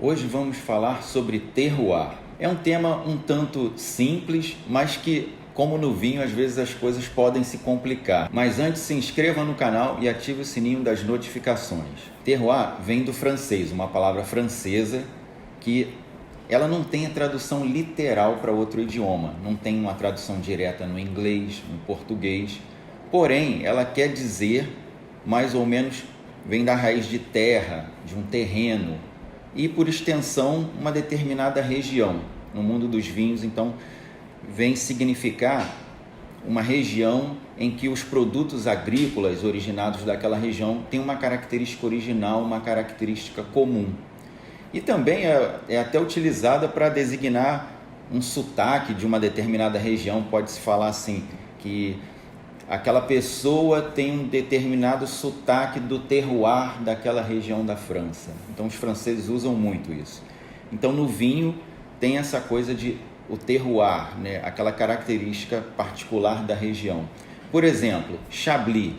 Hoje vamos falar sobre terroir. É um tema um tanto simples, mas que, como no vinho, às vezes as coisas podem se complicar. Mas antes, se inscreva no canal e ative o sininho das notificações. Terroir vem do francês, uma palavra francesa que ela não tem a tradução literal para outro idioma, não tem uma tradução direta no inglês, no português, porém ela quer dizer, mais ou menos, vem da raiz de terra, de um terreno, e por extensão uma determinada região. No mundo dos vinhos, então, vem significar uma região em que os produtos agrícolas originados daquela região têm uma característica original, uma característica comum. E também é até utilizada para designar um sotaque de uma determinada região. Pode-se falar assim, que aquela pessoa tem um determinado sotaque do terroir daquela região da França. Então os franceses usam muito isso. Então no vinho tem essa coisa de o terroir, né? Aquela característica particular da região. Por exemplo, Chablis.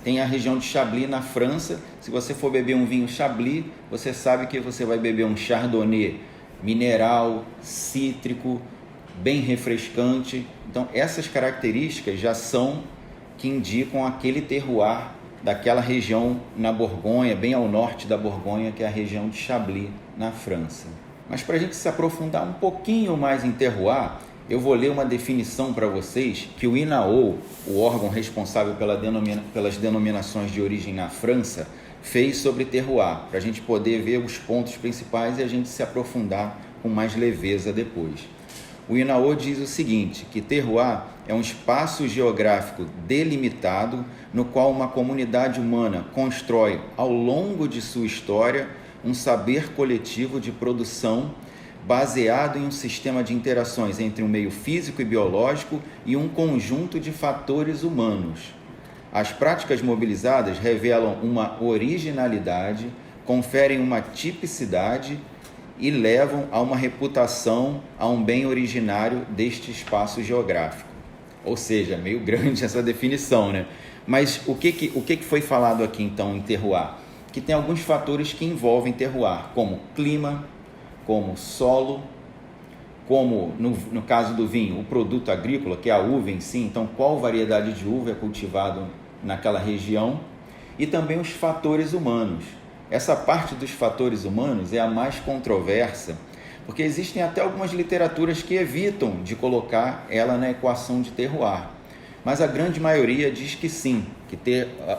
Tem a região de Chablis na França. Se você for beber um vinho Chablis, você sabe que você vai beber um Chardonnay mineral, cítrico, bem refrescante. Então essas características já são que indicam aquele terroir daquela região na Borgonha, bem ao norte da Borgonha, que é a região de Chablis, na França. Mas para a gente se aprofundar um pouquinho mais em terroir, eu vou ler uma definição para vocês que o INAO, o órgão responsável pelas denominações de origem na França, fez sobre terroir, para a gente poder ver os pontos principais e a gente se aprofundar com mais leveza depois. O INAO diz o seguinte, que terroir é um espaço geográfico delimitado no qual uma comunidade humana constrói, ao longo de sua história, um saber coletivo de produção baseado em um sistema de interações entre um meio físico e biológico e um conjunto de fatores humanos. As práticas mobilizadas revelam uma originalidade, conferem uma tipicidade e levam a uma reputação, a um bem originário deste espaço geográfico. Ou seja, meio grande essa definição, né? Mas o que foi falado aqui então em terroir? Que tem alguns fatores que envolvem terroir, como clima, como solo, como no caso do vinho, o produto agrícola, que é a uva em si, então qual variedade de uva é cultivado naquela região, e também os fatores humanos. Essa parte dos fatores humanos é a mais controversa, porque existem até algumas literaturas que evitam de colocar ela na equação de terroir. Mas a grande maioria diz que sim, que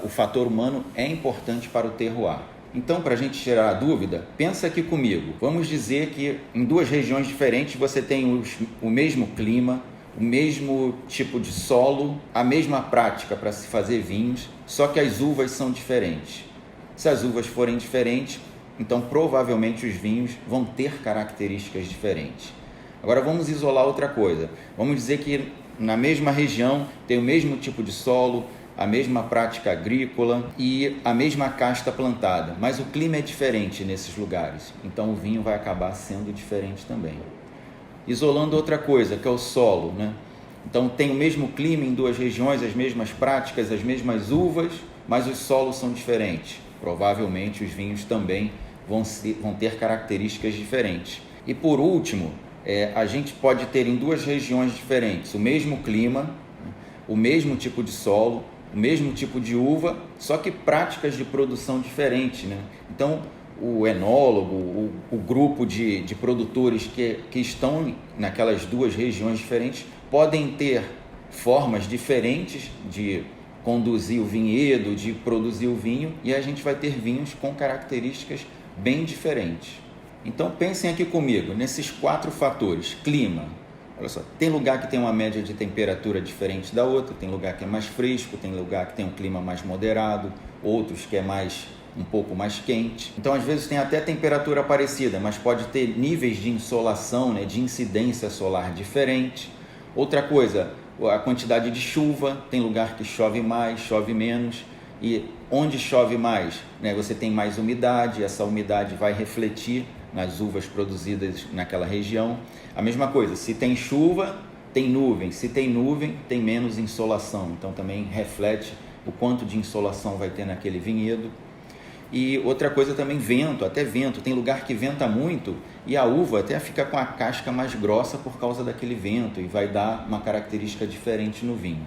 o fator humano é importante para o terroir. Então, para a gente tirar a dúvida, pensa aqui comigo. Vamos dizer que em duas regiões diferentes você tem o mesmo clima, o mesmo tipo de solo, a mesma prática para se fazer vinhos, só que as uvas são diferentes. Se as uvas forem diferentes, então provavelmente os vinhos vão ter características diferentes. Agora vamos isolar outra coisa. Vamos dizer que na mesma região tem o mesmo tipo de solo, a mesma prática agrícola e a mesma casta plantada, mas o clima é diferente nesses lugares, então o vinho vai acabar sendo diferente também. Isolando outra coisa, que é o solo, né? Então tem o mesmo clima em duas regiões, as mesmas práticas, as mesmas uvas, mas os solos são diferentes. Provavelmente os vinhos também vão ter características diferentes. E por último, a gente pode ter em duas regiões diferentes o mesmo clima, o mesmo tipo de solo, o mesmo tipo de uva, só que práticas de produção diferentes, né? Então, o enólogo, o grupo de produtores que estão naquelas duas regiões diferentes podem ter formas diferentes de conduzir o vinhedo, de produzir o vinho, e a gente vai ter vinhos com características bem diferentes. Então, pensem aqui comigo, nesses 4 fatores. Clima. Olha só, tem lugar que tem uma média de temperatura diferente da outra, tem lugar que é mais fresco, tem lugar que tem um clima mais moderado, outros que é um pouco mais quente. Então, às vezes tem até temperatura parecida, mas pode ter níveis de insolação, né, de incidência solar diferente. Outra coisa, a quantidade de chuva, tem lugar que chove mais, chove menos, e onde chove mais, né, você tem mais umidade, essa umidade vai refletir nas uvas produzidas naquela região. A mesma coisa, se tem chuva, tem nuvem. Se tem nuvem, tem menos insolação. Então também reflete o quanto de insolação vai ter naquele vinhedo. E outra coisa também, vento, até vento. Tem lugar que venta muito e a uva até fica com a casca mais grossa por causa daquele vento e vai dar uma característica diferente no vinho.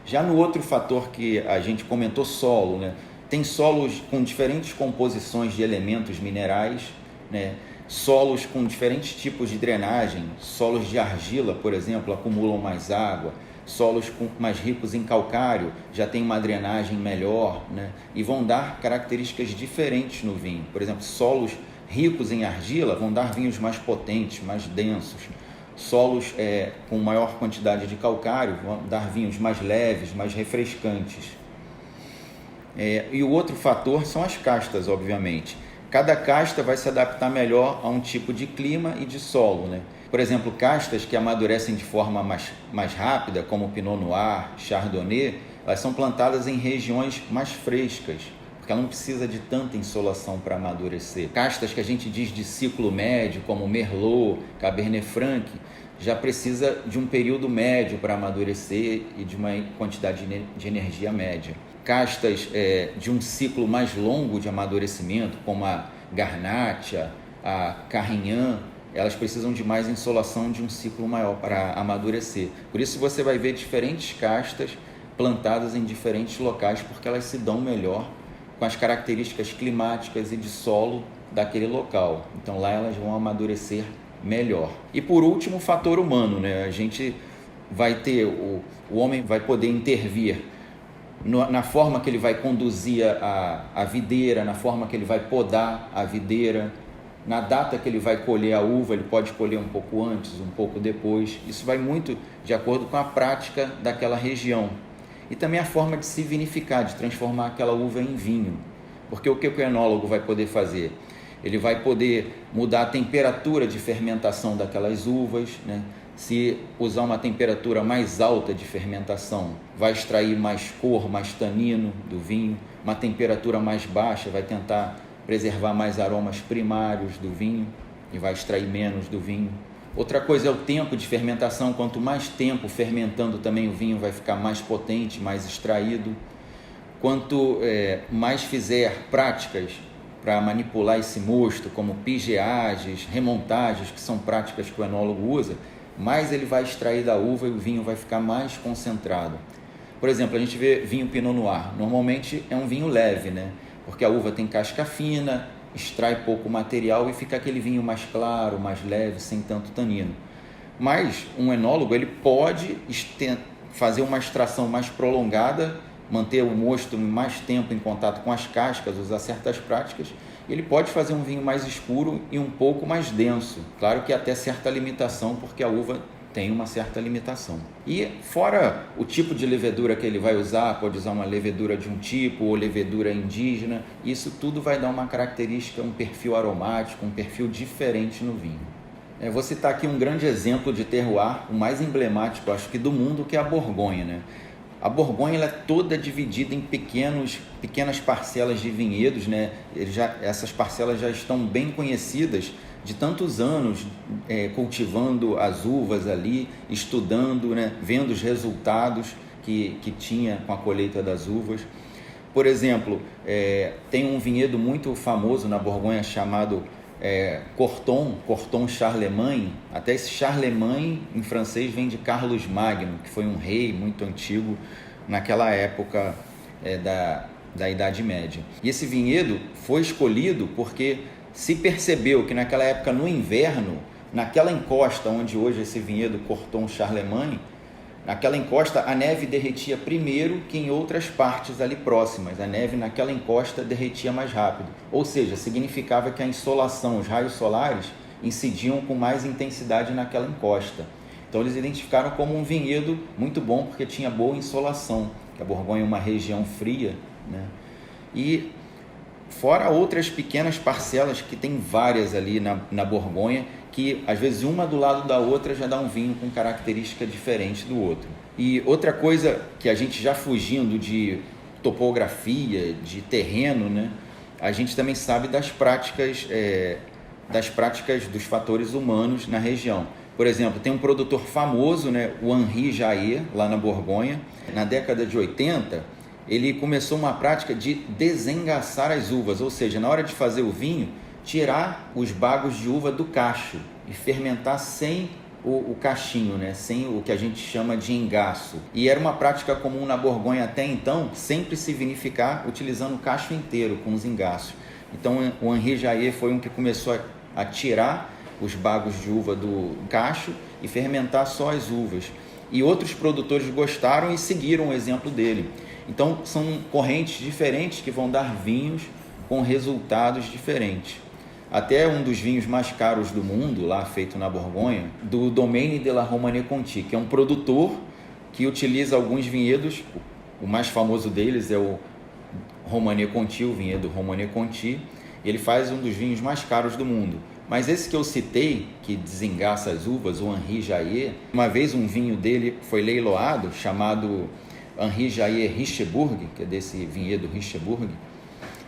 Já no outro fator que a gente comentou, solo, né? Tem solos com diferentes composições de elementos minerais, né? Solos com diferentes tipos de drenagem, solos de argila, por exemplo, acumulam mais água. Solos mais ricos em calcário já tem uma drenagem melhor, né? E vão dar características diferentes no vinho. Por exemplo, solos ricos em argila vão dar vinhos mais potentes, mais densos. Solos com maior quantidade de calcário vão dar vinhos mais leves, mais refrescantes. E o outro fator são as castas, obviamente. Cada casta vai se adaptar melhor a um tipo de clima e de solo, né? Por exemplo, castas que amadurecem de forma mais rápida, como Pinot Noir, Chardonnay, elas são plantadas em regiões mais frescas, porque ela não precisa de tanta insolação para amadurecer. Castas que a gente diz de ciclo médio, como Merlot, Cabernet Franc, já precisa de um período médio para amadurecer e de uma quantidade de energia média. Castas de um ciclo mais longo de amadurecimento, como a Garnacha, a Carignan, elas precisam de mais insolação, de um ciclo maior para amadurecer. Por isso você vai ver diferentes castas plantadas em diferentes locais, porque elas se dão melhor com as características climáticas e de solo daquele local. Então lá elas vão amadurecer melhor. E por último, o fator humano, né? A gente vai ter, o homem vai poder intervir na forma que ele vai conduzir a videira, na forma que ele vai podar a videira, na data que ele vai colher a uva. Ele pode colher um pouco antes, um pouco depois. Isso vai muito de acordo com a prática daquela região. E também a forma de se vinificar, de transformar aquela uva em vinho. Porque o que o enólogo vai poder fazer? Ele vai poder mudar a temperatura de fermentação daquelas uvas, né? Se usar uma temperatura mais alta de fermentação, vai extrair mais cor, mais tanino do vinho. Uma temperatura mais baixa vai tentar preservar mais aromas primários do vinho e vai extrair menos do vinho. Outra coisa é o tempo de fermentação. Quanto mais tempo fermentando, também o vinho vai ficar mais potente, mais extraído. Quanto mais fizer práticas para manipular esse mosto, como pigeagens, remontagens, que são práticas que o enólogo usa, mais ele vai extrair da uva e o vinho vai ficar mais concentrado. Por exemplo, a gente vê vinho Pinot Noir. Normalmente é um vinho leve, né? Porque a uva tem casca fina, extrai pouco material e fica aquele vinho mais claro, mais leve, sem tanto tanino. Mas um enólogo ele pode fazer uma extração mais prolongada, manter o mosto mais tempo em contato com as cascas, usar certas práticas. Ele pode fazer um vinho mais escuro e um pouco mais denso. Claro que até certa limitação, porque a uva tem uma certa limitação. E fora o tipo de levedura que ele vai usar, pode usar uma levedura de um tipo ou levedura indígena, isso tudo vai dar uma característica, um perfil aromático, um perfil diferente no vinho. Vou citar aqui um grande exemplo de terroir, o mais emblemático, acho que do mundo, que é a Borgonha, né? A Borgonha ela é toda dividida em pequenas parcelas de vinhedos, né? Essas parcelas já estão bem conhecidas de tantos anos cultivando as uvas ali, estudando, né? Vendo os resultados que tinha com a colheita das uvas. Por exemplo, tem um vinhedo muito famoso na Borgonha chamado Corton Charlemagne. Até esse Charlemagne em francês vem de Carlos Magno, que foi um rei muito antigo naquela época da Idade Média. E esse vinhedo foi escolhido porque se percebeu que naquela época, no inverno, naquela encosta onde hoje esse vinhedo Corton Charlemagne, naquela encosta a neve derretia primeiro que em outras partes ali próximas. A neve naquela encosta derretia mais rápido. Ou seja, significava que a insolação, os raios solares, incidiam com mais intensidade naquela encosta. Então eles identificaram como um vinhedo muito bom porque tinha boa insolação, que a Borgonha é uma região fria, né? E fora outras pequenas parcelas, que tem várias ali na Borgonha, que às vezes uma do lado da outra já dá um vinho com característica diferente do outro. E outra coisa que a gente, já fugindo de topografia, de terreno, né, a gente também sabe das práticas dos fatores humanos na região. Por exemplo, tem um produtor famoso, né, o Henri Jayer, lá na Borgonha. Na década de 80, ele começou uma prática de desengaçar as uvas, ou seja, na hora de fazer o vinho, tirar os bagos de uva do cacho e fermentar sem o cachinho, né? Sem o que a gente chama de engaço. E era uma prática comum na Borgonha até então, sempre se vinificar utilizando o cacho inteiro, com os engaços. Então o Henri Jayer foi um que começou a tirar os bagos de uva do cacho e fermentar só as uvas. E outros produtores gostaram e seguiram o exemplo dele. Então são correntes diferentes que vão dar vinhos com resultados diferentes. Até um dos vinhos mais caros do mundo, lá feito na Borgonha, do Domaine de la Romanée Conti, que é um produtor que utiliza alguns vinhedos. O mais famoso deles é o Romanée Conti, o vinhedo Romanée Conti. Ele faz um dos vinhos mais caros do mundo. Mas esse que eu citei, que desengaça as uvas, o Henri Jayer, uma vez um vinho dele foi leiloado, chamado Henri Jayer Richebourg, que é desse vinhedo Richebourg,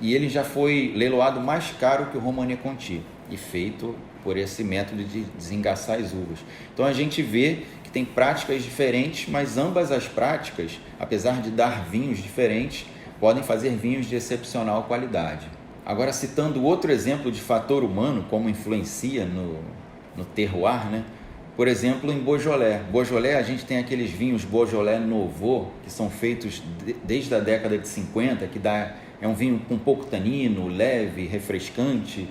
e ele já foi leiloado mais caro que o Romanée Conti, e feito por esse método de desengaçar as uvas. Então a gente vê que tem práticas diferentes, mas ambas as práticas, apesar de dar vinhos diferentes, podem fazer vinhos de excepcional qualidade. Agora, citando outro exemplo de fator humano, como influencia no terroir, né? Por exemplo, em Beaujolais. Beaujolais, a gente tem aqueles vinhos Beaujolais Nouveau, que são feitos desde a década de 50, que é um vinho com pouco tanino, leve, refrescante,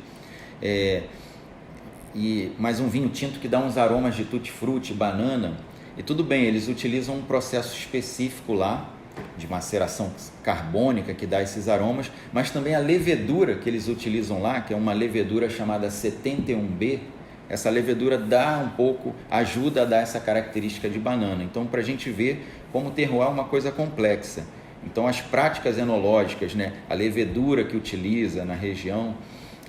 mas um vinho tinto que dá uns aromas de tutti-frutti, banana. E tudo bem, eles utilizam um processo específico lá, de maceração carbônica, que dá esses aromas, mas também a levedura que eles utilizam lá, que é uma levedura chamada 71B, essa levedura ajuda a dar essa característica de banana. Então, para a gente ver como o terroir é uma coisa complexa. Então, as práticas enológicas, né, a levedura que utiliza na região,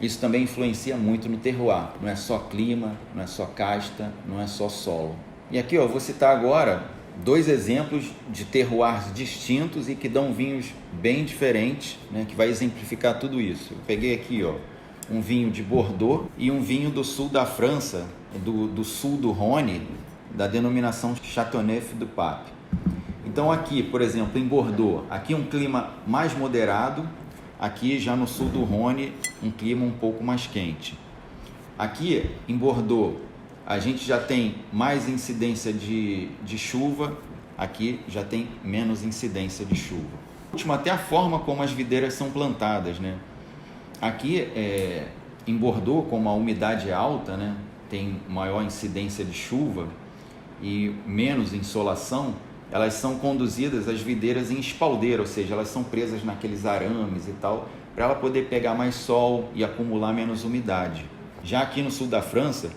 isso também influencia muito no terroir. Não é só clima, não é só casta, não é só solo. E aqui, ó, vou citar agora 2 exemplos de terroirs distintos e que dão vinhos bem diferentes, né, que vai exemplificar tudo isso. Eu peguei aqui, ó, um vinho de Bordeaux e um vinho do sul da França, do sul do Rhône, da denominação Châteauneuf-du-Pape. Então aqui, por exemplo, em Bordeaux, aqui um clima mais moderado, aqui já no sul do Rhône, um clima um pouco mais quente. Aqui em Bordeaux, a gente já tem mais incidência de chuva, aqui já tem menos incidência de chuva. Último, até a forma como as videiras são plantadas, né? Aqui em Bordeaux, como a umidade é alta, né, tem maior incidência de chuva e menos insolação, elas são conduzidas, as videiras, em espaldeira, ou seja, elas são presas naqueles arames e tal, para ela poder pegar mais sol e acumular menos umidade. Já aqui no sul da França,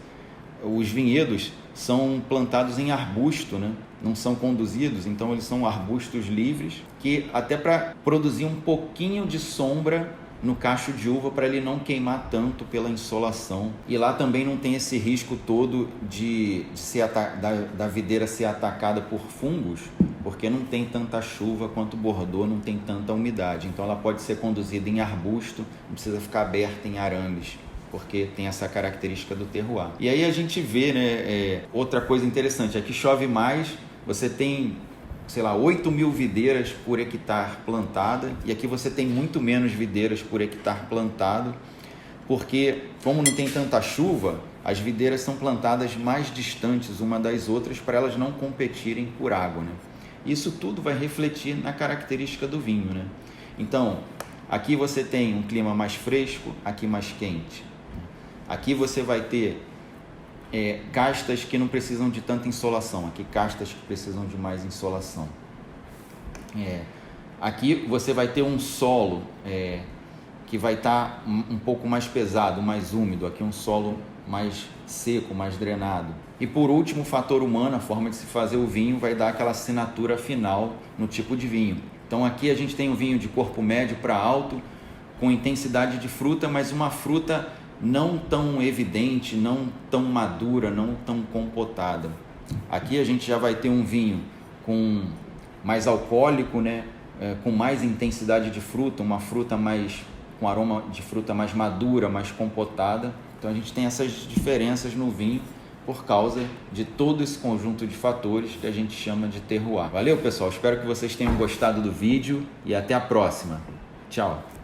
os vinhedos são plantados em arbusto, né? Não são conduzidos, então eles são arbustos livres, que até para produzir um pouquinho de sombra no cacho de uva, para ele não queimar tanto pela insolação. E lá também não tem esse risco todo da videira ser atacada por fungos, porque não tem tanta chuva quanto Bordeaux, não tem tanta umidade. Então ela pode ser conduzida em arbusto, não precisa ficar aberta em arames, porque tem essa característica do terroir. E aí a gente vê, né, outra coisa interessante, aqui chove mais, você tem, 8.000 videiras por hectare plantada, e aqui você tem muito menos videiras por hectare plantado, porque como não tem tanta chuva, as videiras são plantadas mais distantes uma das outras para elas não competirem por água, né? Isso tudo vai refletir na característica do vinho, né? Então, aqui você tem um clima mais fresco, aqui mais quente. Aqui você vai ter castas que não precisam de tanta insolação, aqui castas que precisam de mais insolação. Aqui você vai ter um solo que vai estar um pouco mais pesado, mais úmido, aqui um solo mais seco, mais drenado. E por último, o fator humano, a forma de se fazer o vinho, vai dar aquela assinatura final no tipo de vinho. Então aqui a gente tem um vinho de corpo médio para alto, com intensidade de fruta, mas uma fruta não tão evidente, não tão madura, não tão compotada. Aqui a gente já vai ter um vinho com mais alcoólico, né? Com mais intensidade de fruta, uma fruta com aroma de fruta mais madura, mais compotada. Então a gente tem essas diferenças no vinho por causa de todo esse conjunto de fatores que a gente chama de terroir. Valeu, pessoal? Espero que vocês tenham gostado do vídeo e até a próxima. Tchau!